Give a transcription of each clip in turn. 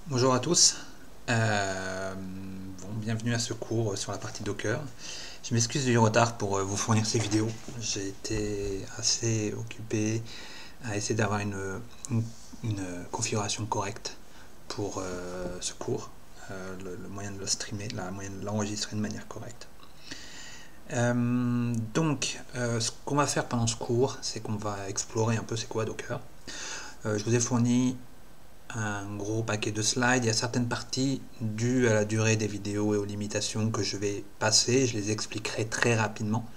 Bonjour à tous, bienvenue à ce cours sur la partie Docker. Je m'excuse du retard pour vous fournir ces vidéos. J'ai été assez occupé à essayer d'avoir une configuration correcte pour ce cours, le moyen de le streamer, la moyen de l'enregistrer de manière correcte. Ce qu'on va faire pendant ce cours, c'est qu'on va explorer un peu c'est quoi Docker. Je vous ai fourni un gros paquet de slides. Il y a certaines parties dues à la durée des vidéos et aux limitations que je vais passer. Je les expliquerai très rapidement,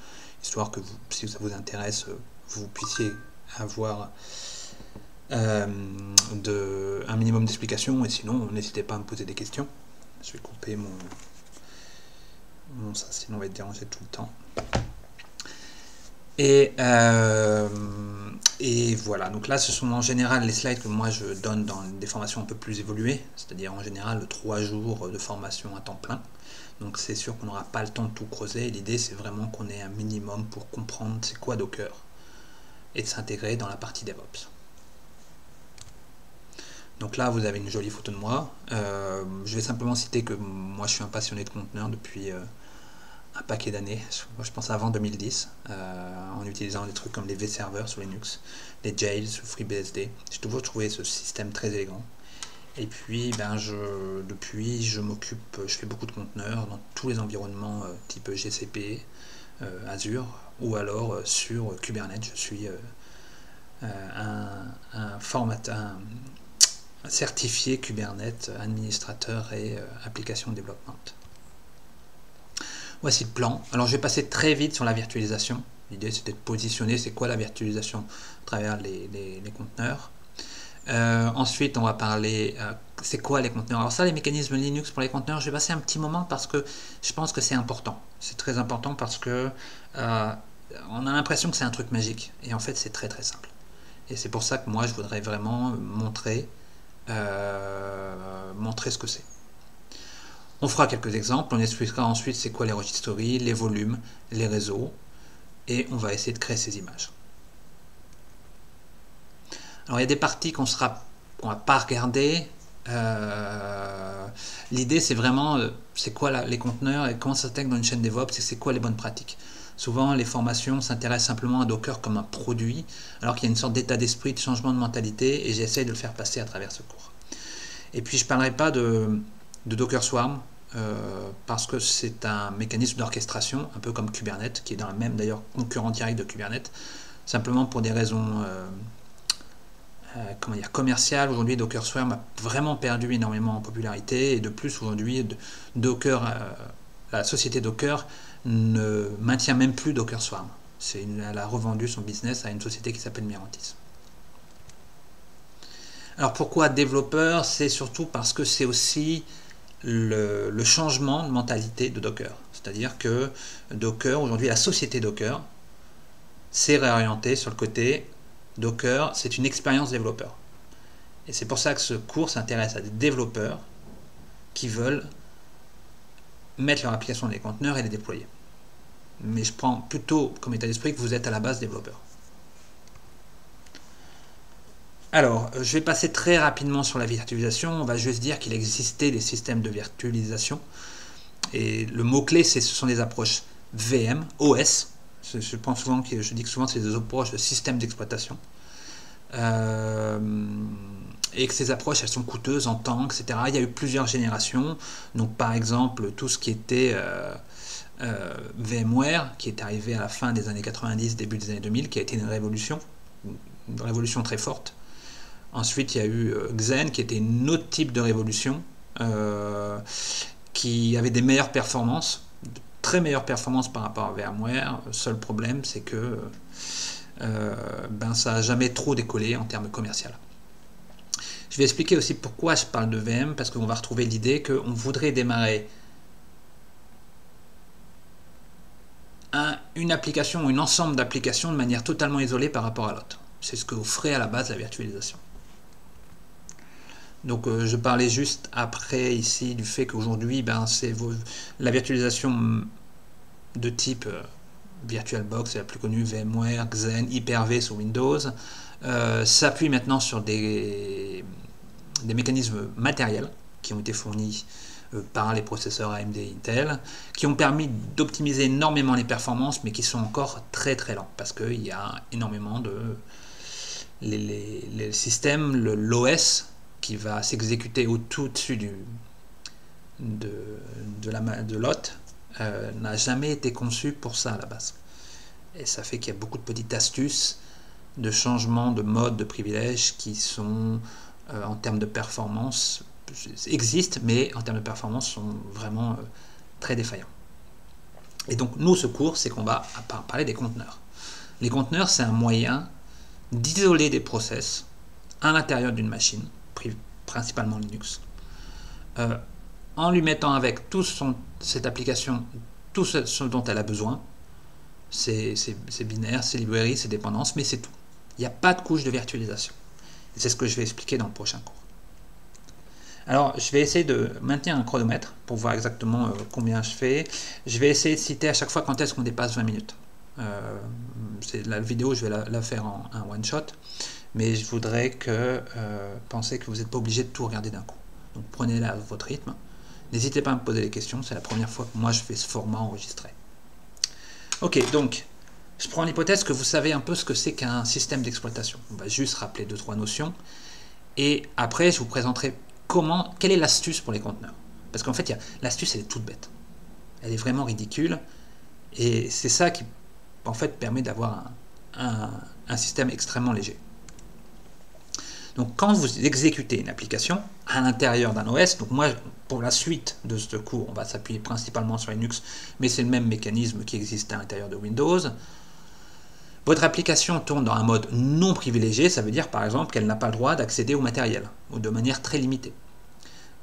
histoire que vous, si ça vous intéresse, vous puissiez avoir un minimum d'explications. Et sinon, n'hésitez pas à me poser des questions. Je vais couper ça, sinon on va être dérangé tout le temps. Et voilà, donc là ce sont en général les slides que moi je donne dans des formations un peu plus évoluées, c'est-à-dire en général 3 jours de formation à temps plein. Donc c'est sûr qu'on n'aura pas le temps de tout creuser, l'idée c'est vraiment qu'on ait un minimum pour comprendre c'est quoi Docker et de s'intégrer dans la partie DevOps. Donc là vous avez une jolie photo de moi, je vais simplement citer que moi je suis un passionné de conteneurs depuis un paquet d'années, je pense avant 2010, en utilisant des trucs comme les vservers sur Linux, les jails sous FreeBSD. J'ai toujours trouvé ce système très élégant. Et puis, depuis, je fais beaucoup de conteneurs dans tous les environnements type GCP, Azure, ou alors sur Kubernetes. Je suis un certifié Kubernetes, administrateur et application développement. Voici le plan. Alors je vais passer très vite sur la virtualisation. L'idée c'était de positionner c'est quoi la virtualisation à travers les conteneurs. Ensuite on va parler c'est quoi les conteneurs. Alors ça, les mécanismes Linux pour les conteneurs, je vais passer un petit moment parce que je pense que c'est important. C'est très important parce que on a l'impression que c'est un truc magique et en fait c'est très très simple. Et c'est pour ça que moi je voudrais vraiment montrer ce que c'est. On fera quelques exemples, on expliquera ensuite c'est quoi les registries, les volumes, les réseaux, et on va essayer de créer ces images. Alors il y a des parties qu'on va pas regarder. L'idée c'est vraiment c'est quoi les conteneurs et comment ça s'intègre dans une chaîne DevOps et c'est quoi les bonnes pratiques. Souvent les formations s'intéressent simplement à Docker comme un produit, alors qu'il y a une sorte d'état d'esprit, de changement de mentalité, et j'essaie de le faire passer à travers ce cours. Et puis je ne parlerai pas de Docker Swarm, parce que c'est un mécanisme d'orchestration, un peu comme Kubernetes, qui est dans la même d'ailleurs concurrent direct de Kubernetes, simplement pour des raisons commerciales. Aujourd'hui, Docker Swarm a vraiment perdu énormément en popularité, et de plus aujourd'hui, la société Docker ne maintient même plus Docker Swarm. Elle a revendu son business à une société qui s'appelle Mirantis. Alors pourquoi développeur? C'est surtout parce que c'est aussi le changement de mentalité de Docker. C'est-à-dire que Docker, aujourd'hui, la société Docker s'est réorientée sur le côté Docker, c'est une expérience développeur. Et c'est pour ça que ce cours s'intéresse à des développeurs qui veulent mettre leur application dans les conteneurs et les déployer. Mais je prends plutôt comme état d'esprit que vous êtes à la base développeur. Alors, je vais passer très rapidement sur la virtualisation. On va juste dire qu'il existait des systèmes de virtualisation. Et le mot-clé, ce sont des approches VM, OS. Je dis que souvent c'est des approches de système d'exploitation. Et que ces approches, elles sont coûteuses en temps, etc. Il y a eu plusieurs générations. Donc, par exemple, tout ce qui était VMware, qui est arrivé à la fin des années 90, début des années 2000, qui a été une révolution très forte. Ensuite, il y a eu Xen, qui était un autre type de révolution, qui avait des meilleures performances, de très meilleures performances par rapport à VMware. Le seul problème, c'est que ça n'a jamais trop décollé en termes commerciaux. Je vais expliquer aussi pourquoi je parle de VM, parce qu'on va retrouver l'idée qu'on voudrait démarrer une application ou un ensemble d'applications de manière totalement isolée par rapport à l'autre. C'est ce que offrait à la base la virtualisation. Donc je parlais juste après ici du fait qu'aujourd'hui c'est la virtualisation de type VirtualBox, c'est la plus connue, VMware, Xen, Hyper-V sur Windows, s'appuie maintenant sur des mécanismes matériels qui ont été fournis par les processeurs AMD et Intel, qui ont permis d'optimiser énormément les performances, mais qui sont encore très très lents, parce qu'il y a énormément de... Les systèmes, l'OS, qui va s'exécuter au-dessus de l'hôte, n'a jamais été conçu pour ça à la base. Et ça fait qu'il y a beaucoup de petites astuces de changement de mode, de privilèges qui sont, en termes de performance, existent, mais en termes de performance sont vraiment très défaillants. Et donc nous, ce cours, c'est qu'on va parler des conteneurs. Les conteneurs, c'est un moyen d'isoler des process à l'intérieur d'une machine, principalement Linux, en lui mettant avec cette application tout ce dont elle a besoin, ses binaires, ses librairies, ses dépendances, mais c'est tout. Il n'y a pas de couche de virtualisation. Et c'est ce que je vais expliquer dans le prochain cours. Alors, je vais essayer de maintenir un chronomètre pour voir exactement combien je fais. Je vais essayer de citer à chaque fois quand est-ce qu'on dépasse 20 minutes. La vidéo, je vais la faire en un one-shot, mais je voudrais penser que vous n'êtes pas obligé de tout regarder d'un coup. Donc, prenez-la à votre rythme. N'hésitez pas à me poser des questions, c'est la première fois que moi je fais ce format enregistré. Ok, donc, je prends l'hypothèse que vous savez un peu ce que c'est qu'un système d'exploitation. On va juste rappeler 2-3 notions, et après je vous présenterai quelle est l'astuce pour les conteneurs. Parce qu'en fait, l'astuce, elle est toute bête. Elle est vraiment ridicule, et c'est ça qui, en fait, permet d'avoir un système extrêmement léger. Donc, quand vous exécutez une application à l'intérieur d'un OS, donc moi, pour la suite de ce cours, on va s'appuyer principalement sur Linux, mais c'est le même mécanisme qui existe à l'intérieur de Windows. Votre application tourne dans un mode non privilégié, ça veut dire par exemple qu'elle n'a pas le droit d'accéder au matériel, ou de manière très limitée.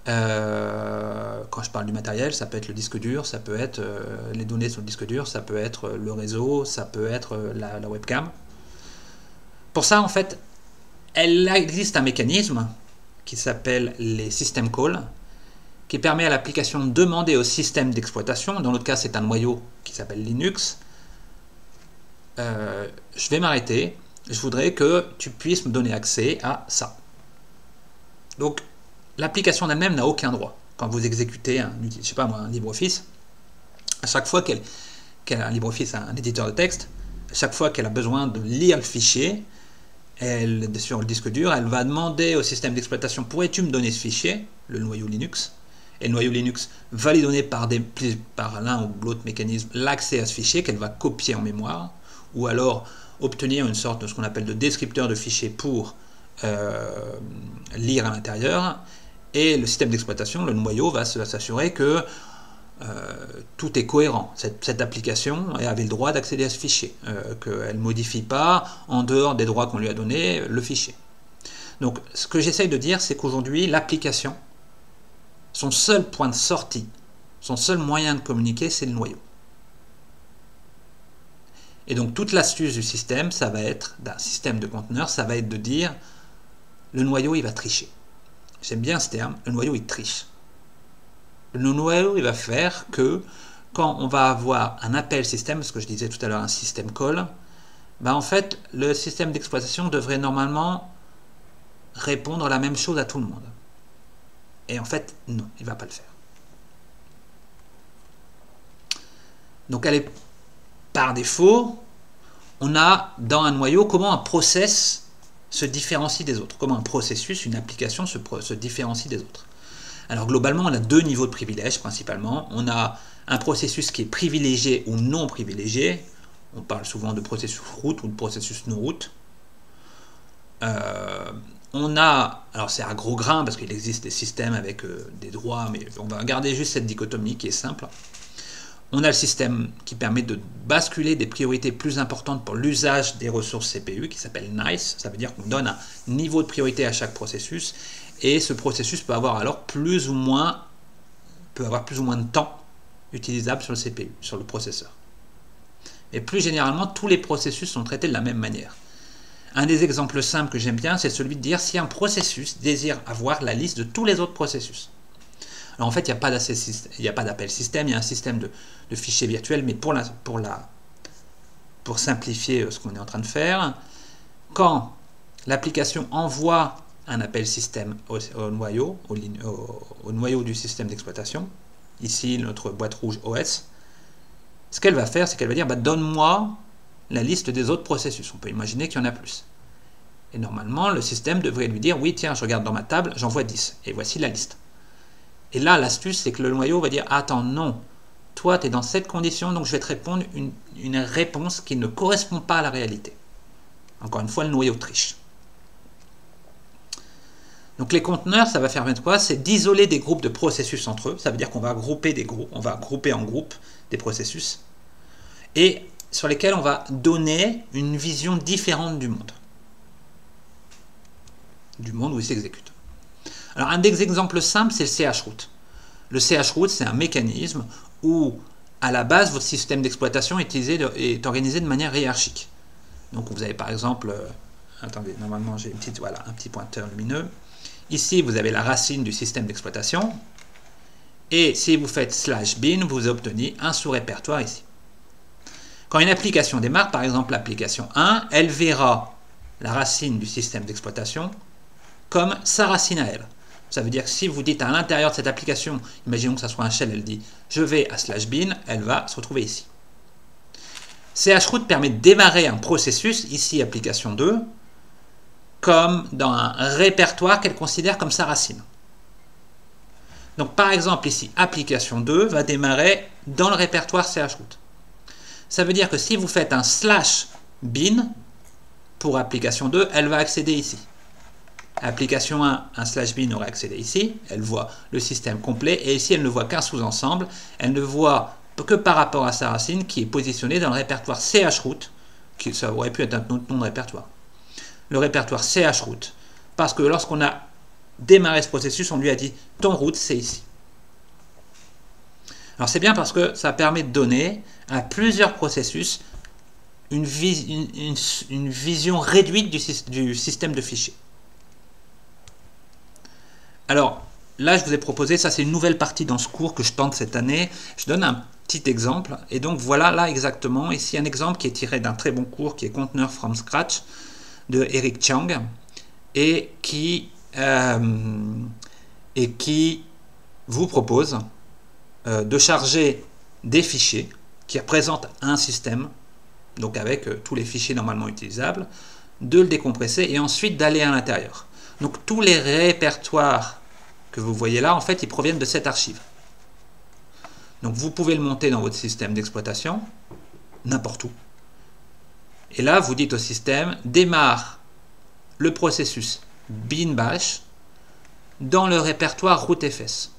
Quand je parle du matériel, ça peut être le disque dur, ça peut être les données sur le disque dur, ça peut être le réseau, ça peut être la webcam. Pour ça, en fait, il existe un mécanisme qui s'appelle les system calls, qui permet à l'application de demander au système d'exploitation, dans notre cas c'est un noyau qui s'appelle Linux, je vais m'arrêter, je voudrais que tu puisses me donner accès à ça. Donc l'application en elle-même n'a aucun droit. Quand vous exécutez un LibreOffice, à chaque fois un LibreOffice, un éditeur de texte, à chaque fois qu'elle a besoin de lire le fichier, sur le disque dur, elle va demander au système d'exploitation: pourrais-tu me donner ce fichier, le noyau Linux? Et le noyau Linux va lui donner par l'un ou l'autre mécanisme l'accès à ce fichier qu'elle va copier en mémoire, ou alors obtenir une sorte de ce qu'on appelle de descripteur de fichier pour lire à l'intérieur. Et le système d'exploitation, le noyau, va s'assurer que tout est cohérent. Cette application avait le droit d'accéder à ce fichier, qu'elle ne modifie pas, en dehors des droits qu'on lui a donnés, le fichier. Donc ce que j'essaye de dire, c'est qu'aujourd'hui, l'application, son seul point de sortie, son seul moyen de communiquer, c'est le noyau. Et donc toute l'astuce du système, ça va être, d'un système de conteneurs, ça va être de dire: le noyau, il va tricher. J'aime bien ce terme, le noyau, il triche. Le noyau, il va faire que quand on va avoir un appel système, ce que je disais tout à l'heure, un système call, ben en fait, le système d'exploitation devrait normalement répondre la même chose à tout le monde. Et en fait, non, il ne va pas le faire. Donc, par défaut, on a dans un noyau comment un process se différencie des autres, comment un processus, une application se différencie des autres. Alors globalement, on a deux niveaux de privilèges principalement. On a un processus qui est privilégié ou non privilégié. On parle souvent de processus root ou de processus no root. On a, alors c'est à gros grains parce qu'il existe des systèmes avec des droits, mais on va garder juste cette dichotomie qui est simple. On a le système qui permet de basculer des priorités plus importantes pour l'usage des ressources CPU, qui s'appelle NICE. Ça veut dire qu'on donne un niveau de priorité à chaque processus, et ce processus peut avoir alors plus ou moins de temps utilisable sur le CPU, sur le processeur. Et plus généralement, tous les processus sont traités de la même manière. Un des exemples simples que j'aime bien, c'est celui de dire si un processus désire avoir la liste de tous les autres processus. Alors en fait, il n'y a pas d'appel système, il y a un système de fichiers virtuels, mais pour simplifier ce qu'on est en train de faire, quand l'application envoie un appel système au noyau du système d'exploitation. Ici, notre boîte rouge OS. Ce qu'elle va faire, c'est qu'elle va dire bah, donne-moi la liste des autres processus. On peut imaginer qu'il y en a plus. Et normalement, le système devrait lui dire oui, tiens, je regarde dans ma table, j'en vois 10. Et voici la liste. Et là, l'astuce, c'est que le noyau va dire attends, non, toi, tu es dans cette condition, donc je vais te répondre une réponse qui ne correspond pas à la réalité. Encore une fois, le noyau triche. Donc les conteneurs, ça va faire quoi? C'est d'isoler des groupes de processus entre eux. Ça veut dire qu'on va grouper des groupes, on va grouper en groupes des processus et sur lesquels on va donner une vision différente du monde où il s'exécute. Alors un des exemples simples, c'est le chroot. Le chroot, c'est un mécanisme où à la base, votre système d'exploitation est organisé de manière hiérarchique. Donc vous avez par exemple, attendez, normalement j'ai un petit pointeur lumineux. Ici, vous avez la racine du système d'exploitation. Et si vous faites /bin, vous obtenez un sous-répertoire ici. Quand une application démarre, par exemple l'application 1, elle verra la racine du système d'exploitation comme sa racine à elle. Ça veut dire que si vous dites à l'intérieur de cette application, imaginons que ça soit un shell, elle dit je vais à /bin, elle va se retrouver ici. chroot permet de démarrer un processus, ici application 2, comme dans un répertoire qu'elle considère comme sa racine. Donc par exemple ici, application 2 va démarrer dans le répertoire chroot. Ça veut dire que si vous faites un /bin pour application 2, elle va accéder ici. Application 1, un /bin aurait accédé ici, elle voit le système complet, et ici elle ne voit qu'un sous-ensemble, elle ne voit que par rapport à sa racine qui est positionnée dans le répertoire chroot, qui ça aurait pu être un autre nom de répertoire. Le répertoire chroot, parce que lorsqu'on a démarré ce processus, on lui a dit ton root c'est ici. Alors c'est bien parce que ça permet de donner à plusieurs processus une vision réduite du système de fichiers. Alors là je vous ai proposé, ça c'est une nouvelle partie dans ce cours que je tente cette année, je donne un petit exemple, et donc voilà là exactement, ici un exemple qui est tiré d'un très bon cours qui est Container from Scratch, de Eric Chang et qui vous propose de charger des fichiers qui représentent un système, donc avec tous les fichiers normalement utilisables, de le décompresser et ensuite d'aller à l'intérieur. Donc tous les répertoires que vous voyez là, en fait, ils proviennent de cette archive. Donc vous pouvez le monter dans votre système d'exploitation, n'importe où. Et là, vous dites au système, démarre le processus bin bash dans le répertoire rootfs.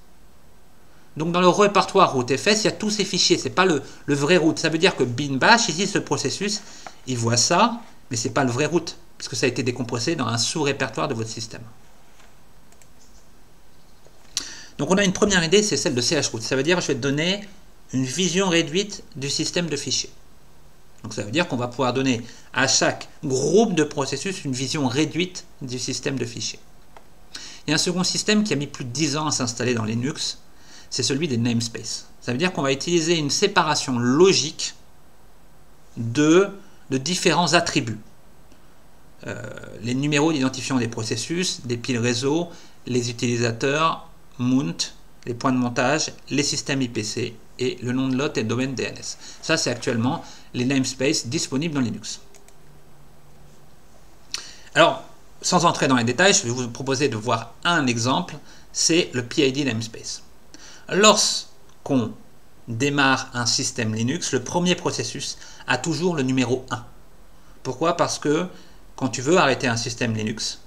Donc dans le répertoire rootfs, il y a tous ces fichiers, ce n'est pas le vrai root. Ça veut dire que bin bash, ici, ce processus, il voit ça, mais ce n'est pas le vrai root, puisque ça a été décompressé dans un sous-répertoire de votre système. Donc on a une première idée, c'est celle de chroot. Ça veut dire que je vais te donner une vision réduite du système de fichiers. Donc ça veut dire qu'on va pouvoir donner à chaque groupe de processus une vision réduite du système de fichiers. Il y a un second système qui a mis plus de 10 ans à s'installer dans Linux, c'est celui des namespaces. Ça veut dire qu'on va utiliser une séparation logique de différents attributs. Les numéros d'identifiant des processus, des piles réseau, les utilisateurs, mount, les points de montage, les systèmes IPC et le nom de l'hôte et le domaine DNS. Ça, c'est actuellement les namespaces disponibles dans Linux. Alors, sans entrer dans les détails, je vais vous proposer de voir un exemple, c'est le PID namespace. Lorsqu'on démarre un système Linux, le premier processus a toujours le numéro 1. Pourquoi? Parce que quand tu veux arrêter un système Linux,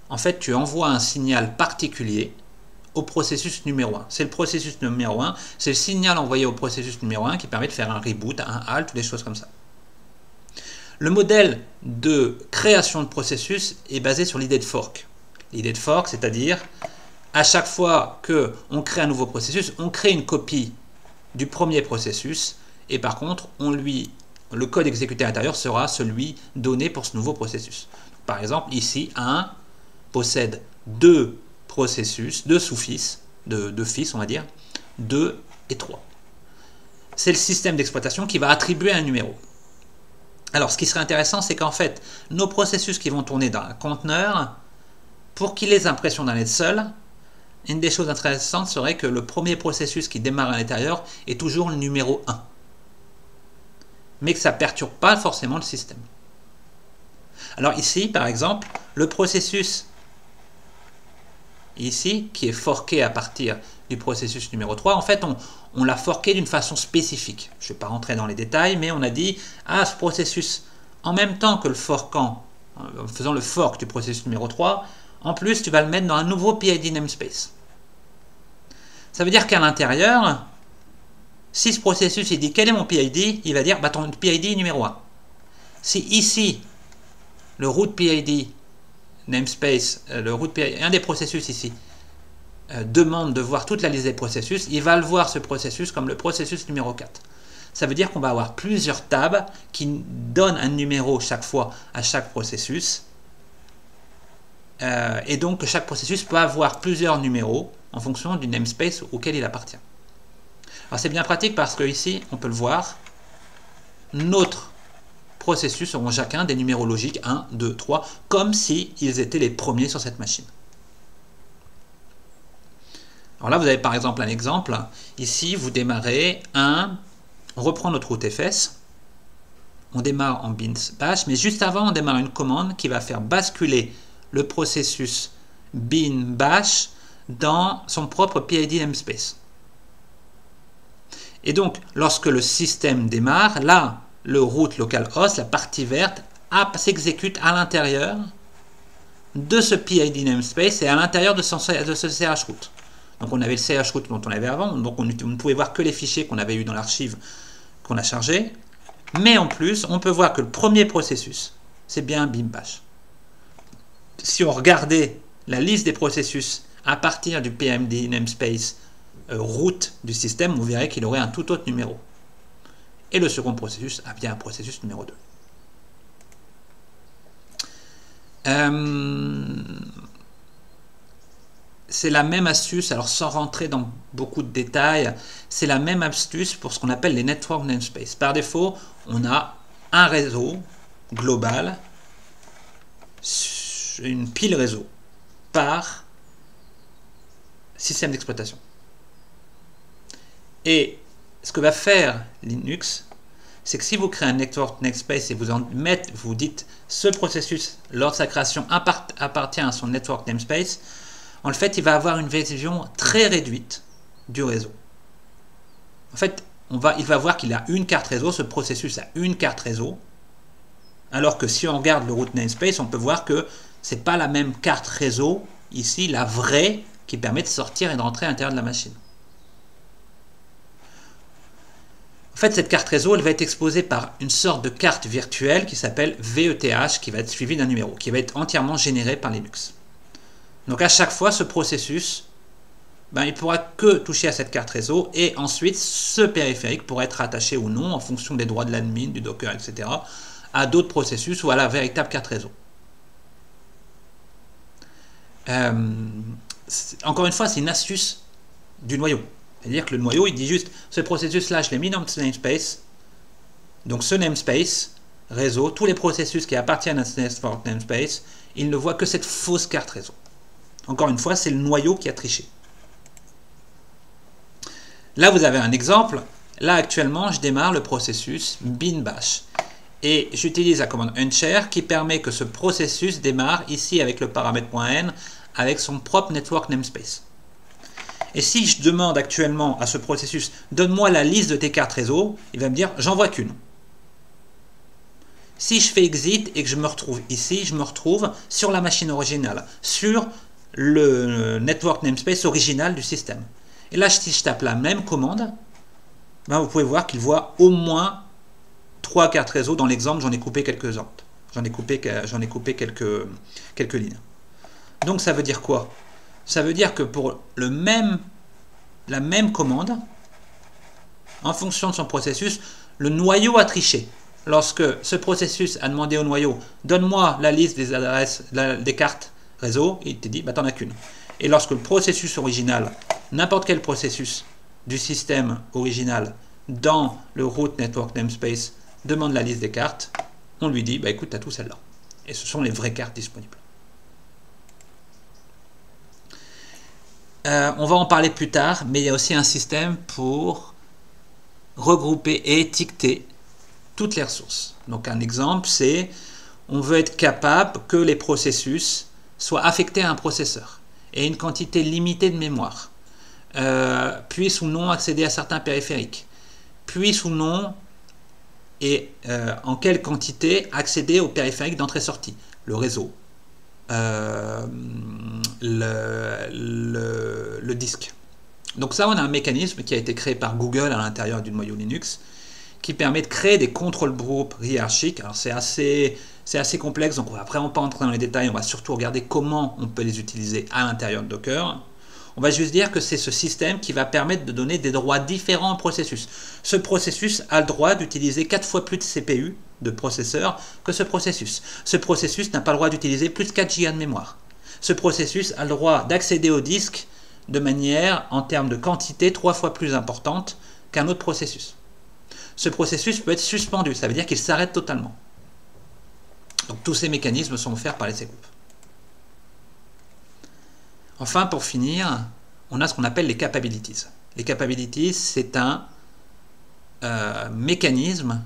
en fait, tu envoies un signal particulier au processus numéro 1. C'est le processus numéro 1, c'est le signal envoyé au processus numéro 1 qui permet de faire un reboot, un halt, ou des choses comme ça. Le modèle de création de processus est basé sur l'idée de fork. L'idée de fork, c'est-à-dire, à chaque fois qu'on crée un nouveau processus, on crée une copie du premier processus, et par contre, le code exécuté à l'intérieur sera celui donné pour ce nouveau processus. Par exemple, ici, 1 possède 2 processus, 2 sous-fils, de fils on va dire, 2 et 3. C'est le système d'exploitation qui va attribuer un numéro. Alors ce qui serait intéressant, c'est qu'en fait, nos processus qui vont tourner dans un conteneur pour qu'il ait l'impression d'en être seul, une des choses intéressantes serait que le premier processus qui démarre à l'intérieur est toujours le numéro 1. Mais que ça ne perturbe pas forcément le système. Alors ici, par exemple, le processus ici, qui est forqué à partir du processus numéro 3, en fait, on l'a forqué d'une façon spécifique. Je ne vais pas rentrer dans les détails, mais on a dit, ah, ce processus, en même temps que le forquant, en faisant le fork du processus numéro 3, en plus, tu vas le mettre dans un nouveau PID namespace. Ça veut dire qu'à l'intérieur, si ce processus il dit quel est mon PID, il va dire bah, ton PID est numéro 1. Si ici, le root PID namespace, un des processus ici, demande de voir toute la liste des processus, il va le voir ce processus comme le processus numéro 4. Ça veut dire qu'on va avoir plusieurs tables qui donnent un numéro chaque fois à chaque processus. Et donc chaque processus peut avoir plusieurs numéros en fonction du namespace auquel il appartient. Alors c'est bien pratique parce que ici, on peut le voir, notre processus auront chacun des numéros logiques 1, 2, 3, comme s'ils étaient les premiers sur cette machine. Alors là, vous avez par exemple un exemple. Ici, vous démarrez on reprend notre route FS, on démarre en bin bash, mais juste avant, on démarre une commande qui va faire basculer le processus bin bash dans son propre PID namespace. Et donc, lorsque le système démarre, là, le root localhost, la partie verte, s'exécute à l'intérieur de ce PID namespace et à l'intérieur de ce chroot. Donc, on avait le chroot dont on avait avant, donc on ne pouvait voir que les fichiers qu'on avait eu dans l'archive qu'on a chargé. Mais en plus, on peut voir que le premier processus, c'est bien bin bash. Si on regardait la liste des processus à partir du PID namespace root du système, vous verrez qu'il aurait un tout autre numéro. Et le second processus a bien un processus numéro 2. C'est la même astuce, alors sans rentrer dans beaucoup de détails, c'est la même astuce pour ce qu'on appelle les network namespace. Par défaut, on a un réseau global, une pile réseau, par système d'exploitation. Et ce que va faire Linux, c'est que si vous créez un network namespace et vous dites ce processus, lors de sa création, appartient à son network namespace, en fait, il va avoir une vision très réduite du réseau. En fait, il va voir qu'il a une carte réseau, ce processus a une carte réseau, alors que si on regarde le root namespace, on peut voir que ce n'est pas la même carte réseau, ici, la vraie, qui permet de sortir et de rentrer à l'intérieur de la machine. En fait, cette carte réseau, elle va être exposée par une sorte de carte virtuelle qui s'appelle VETH, qui va être suivie d'un numéro, qui va être entièrement généré par Linux. Donc à chaque fois, ce processus, il ne pourra que toucher à cette carte réseau, et ensuite, ce périphérique pourra être rattaché ou non, en fonction des droits de l'admin, du Docker, etc., à d'autres processus ou à la véritable carte réseau. Encore une fois, c'est une astuce du noyau. C'est-à-dire que le noyau, il dit juste, ce processus-là, je l'ai mis dans ce namespace. Donc ce namespace, réseau, tous les processus qui appartiennent à ce network namespace, il ne voit que cette fausse carte réseau. Encore une fois, c'est le noyau qui a triché. Là, vous avez un exemple. Là, actuellement, je démarre le processus bin bash. Et j'utilise la commande unshare qui permet que ce processus démarre ici avec le paramètre .n avec son propre network namespace. Et si je demande actuellement à ce processus, donne-moi la liste de tes cartes réseau, il va me dire, j'en vois qu'une. Si je fais exit et que je me retrouve ici, je me retrouve sur la machine originale, sur le network namespace original du système. Et là, si je tape la même commande, vous pouvez voir qu'il voit au moins 3 cartes réseau. Dans l'exemple, j'en ai coupé quelques-unes. J'en ai coupé quelques lignes. Donc ça veut dire quoi? Ça veut dire que pour la même commande, en fonction de son processus, le noyau a triché. Lorsque ce processus a demandé au noyau, donne-moi la liste des adresses, des cartes réseau, il te dit, t'en as qu'une. Et lorsque le processus original, n'importe quel processus du système original dans le root network namespace demande la liste des cartes, on lui dit, écoute, tu as tout celle-là. Et ce sont les vraies cartes disponibles. On va en parler plus tard, mais il y a aussi un système pour regrouper et étiqueter toutes les ressources. Donc un exemple, c'est on veut être capable que les processus soient affectés à un processeur et une quantité limitée de mémoire, puissent ou non accéder à certains périphériques, puissent ou non et en quelle quantité accéder aux périphériques d'entrée-sortie, le réseau, le disque. Donc ça, on a un mécanisme qui a été créé par Google à l'intérieur du noyau Linux qui permet de créer des contrôle groups hiérarchiques. Alors c'est assez complexe, donc après on va pas entrer dans les détails, on va surtout regarder comment on peut les utiliser à l'intérieur de Docker. On va juste dire que c'est ce système qui va permettre de donner des droits différents au processus. Ce processus a le droit d'utiliser 4 fois plus de CPU, de processeur, que ce processus. Ce processus n'a pas le droit d'utiliser plus de 4 Go de mémoire. Ce processus a le droit d'accéder au disque de manière, en termes de quantité, 3 fois plus importante qu'un autre processus. Ce processus peut être suspendu, ça veut dire qu'il s'arrête totalement. Donc tous ces mécanismes sont offerts par les C-groupes. Enfin, pour finir, on a ce qu'on appelle les capabilities. Les capabilities, c'est un mécanisme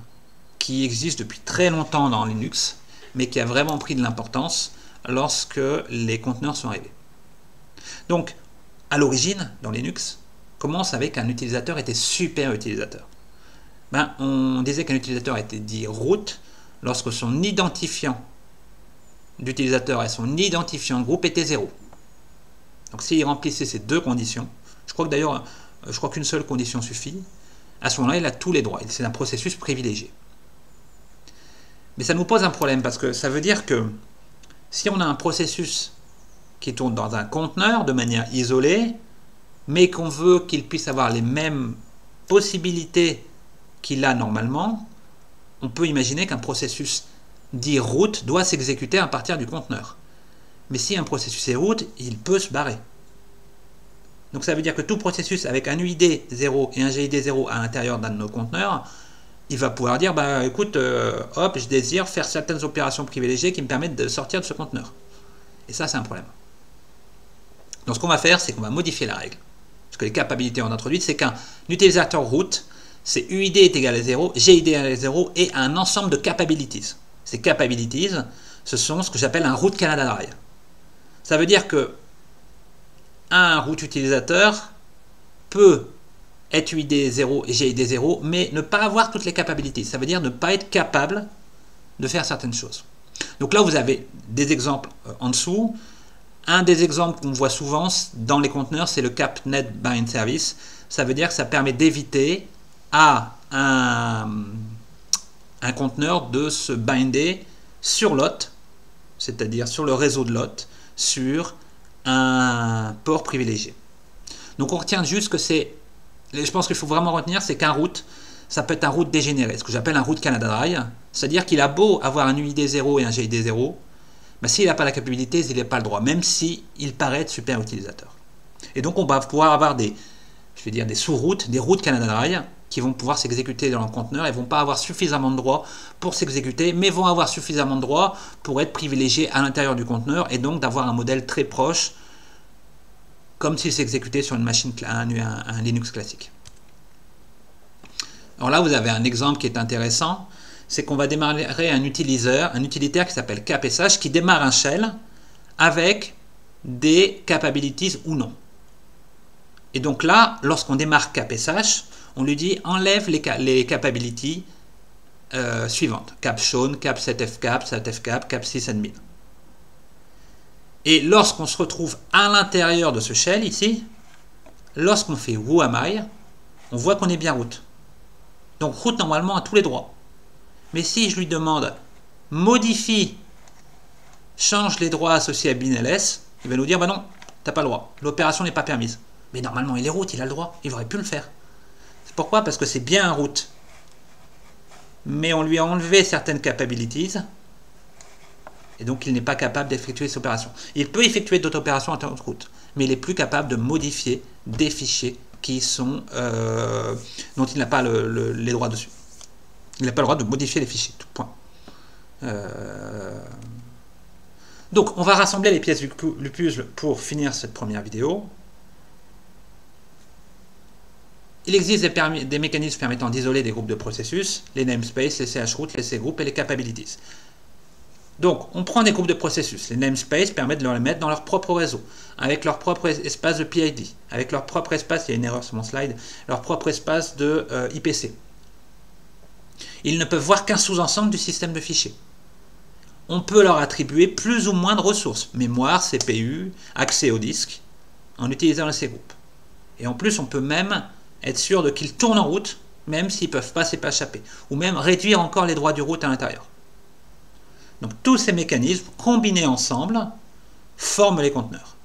qui existe depuis très longtemps dans Linux, mais qui a vraiment pris de l'importance lorsque les conteneurs sont arrivés. Donc, à l'origine, dans Linux, comment on savait qu'un utilisateur était super utilisateur? On disait qu'un utilisateur était dit root lorsque son identifiant d'utilisateur et son identifiant de groupe étaient 0. Donc s'il remplissait ces deux conditions, je crois que d'ailleurs, qu'une seule condition suffit, à ce moment-là, il a tous les droits. C'est un processus privilégié. Mais ça nous pose un problème parce que ça veut dire que si on a un processus qui tourne dans un conteneur de manière isolée, mais qu'on veut qu'il puisse avoir les mêmes possibilités qu'il a normalement, on peut imaginer qu'un processus dit root doit s'exécuter à partir du conteneur. Mais si un processus est root, il peut se barrer. Donc ça veut dire que tout processus avec un UID 0 et un GID 0 à l'intérieur d'un de nos conteneurs, il va pouvoir dire, écoute, hop, je désire faire certaines opérations privilégiées qui me permettent de sortir de ce conteneur. Et ça, c'est un problème. Donc ce qu'on va faire, c'est qu'on va modifier la règle. Parce que les capabilités on a introduites, c'est qu'un utilisateur root, c'est UID est égal à 0, GID est égal à 0 et un ensemble de capabilities. Ces capabilities, ce sont ce que j'appelle un root Canada Dry. Ça veut dire que un root utilisateur peut être UID 0 et GID 0, mais ne pas avoir toutes les capabilities. Ça veut dire ne pas être capable de faire certaines choses. Donc là, vous avez des exemples en dessous. Un des exemples qu'on voit souvent dans les conteneurs, c'est le CapNet Bind Service. Ça veut dire que ça permet d'éviter à un conteneur de se binder sur l'hôte, c'est-à-dire sur le réseau de l'hôte, sur un port privilégié. Donc on retient juste que c'est, je pense qu'il faut vraiment retenir, c'est qu'un root, ça peut être un root dégénéré, ce que j'appelle un root Canada Dry, c'est-à-dire qu'il a beau avoir un UID 0 et un GID 0, s'il n'a pas la capabilité, il n'a pas le droit, même s'il paraît être super utilisateur. Et donc on va pouvoir avoir des sous-routes, des routes Canada Dry, qui vont pouvoir s'exécuter dans le conteneur et ne vont pas avoir suffisamment de droits pour s'exécuter, mais vont avoir suffisamment de droits pour être privilégiés à l'intérieur du conteneur et donc d'avoir un modèle très proche, comme s'il s'exécutait sur une machine, un Linux classique. Alors là, vous avez un exemple qui est intéressant, c'est qu'on va démarrer un utilitaire qui s'appelle capsh, qui démarre un shell avec des capabilities ou non. Et donc là, lorsqu'on démarre capsh, on lui dit enlève les capabilities suivantes. Cap shown, cap setfcap, setfcap, cap sysadmin. Et lorsqu'on se retrouve à l'intérieur de ce shell ici, lorsqu'on fait who am I, on voit qu'on est bien root. Donc root normalement a tous les droits. Mais si je lui demande modifie, change les droits associés à binls, il va nous dire non, t'as pas le droit, l'opération n'est pas permise. Mais normalement il est root, il a le droit, il aurait pu le faire. Pourquoi? Parce que c'est bien un root. Mais on lui a enlevé certaines capabilities. Et donc il n'est pas capable d'effectuer cette opération. Il peut effectuer d'autres opérations en tant que root. Mais il n'est plus capable de modifier des fichiers qui sont, dont il n'a pas les droits dessus. Il n'a pas le droit de modifier les fichiers. Tout point. Donc on va rassembler les pièces du puzzle pour finir cette première vidéo. Il existe des mécanismes permettant d'isoler des groupes de processus, les namespaces, les chroutes, les cgroups et les capabilities. Donc, on prend des groupes de processus. Les namespaces permettent de les mettre dans leur propre réseau, avec leur propre espace de PID, avec leur propre espace, il y a une erreur sur mon slide, leur propre espace de IPC. Ils ne peuvent voir qu'un sous-ensemble du système de fichiers. On peut leur attribuer plus ou moins de ressources, mémoire, CPU, accès au disque, en utilisant les cgroups. Et en plus, on peut même être sûr de qu'ils tournent en route, même s'ils ne peuvent pas s'échapper, ou même réduire encore les droits du route à l'intérieur. Donc tous ces mécanismes, combinés ensemble, forment les conteneurs.